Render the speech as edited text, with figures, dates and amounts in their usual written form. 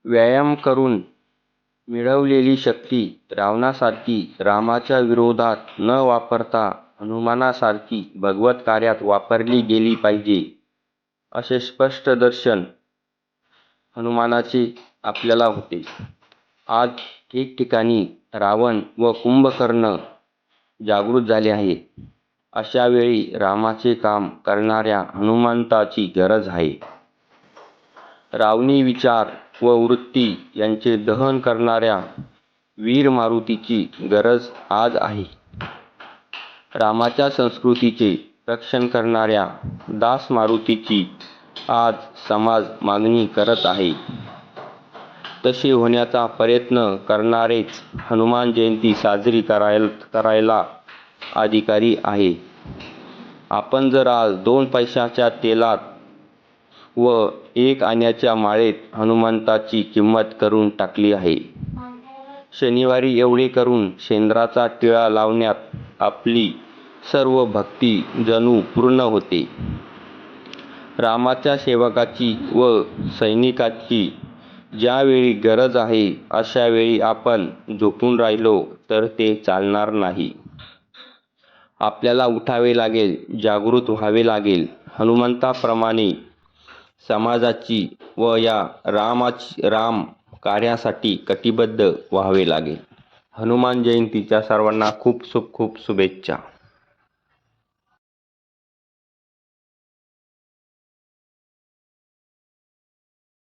व्यायाम करून मिळवलेली शक्ती रावणासारखी रामाच्या विरोधात न वापरता हनुमानासारखी भगवत कार्यात वापरली गेली पाहिजे, असे स्पष्ट दर्शन हनुमानाचे आपल्याला होते. आज ठिकठिकाणी रावण व कुंभकर्ण जागृत झाले आहेत. अशा वेळी रामाचे काम करणाऱ्या हनुमंताची गरज आहे. रावणी विचार व वृत्ती यांचे दहन करणाऱ्या वीर मारुतीची गरज आज आहे. रामाच्या संस्कृतीचे रक्षण करणाऱ्या दास मारुतीची आज समाज मागणी करत आहे. तसे होण्याचा प्रयत्न करणारेच हनुमान जयंती साजरी करायला अधिकारी आहे. आपण जर आज 2 पैशाच्या तेलात व 1 आण्याच्या माळेत हनुमंताची किंमत करून टाकली आहे. शनिवारी एवढे करून शेंद्राचा टिळा लावण्यात आपली सर्व भक्ती जणू पूर्ण होते. रामाच्या सेवकाची व सैनिकाची ज्यावेळी गरज आहे अशा वेळी आपण झोपून राहिलो तर ते चालणार नाही. आपल्याला उठावे लागेल, जागृत व्हावे लागेल. हनुमंताप्रमाणे समाजाची व या राम कार्यासाठी कटिबद्ध व्हावे लागेल. हनुमान जयंतीच्या सर्वांना खूप शुभेच्छा.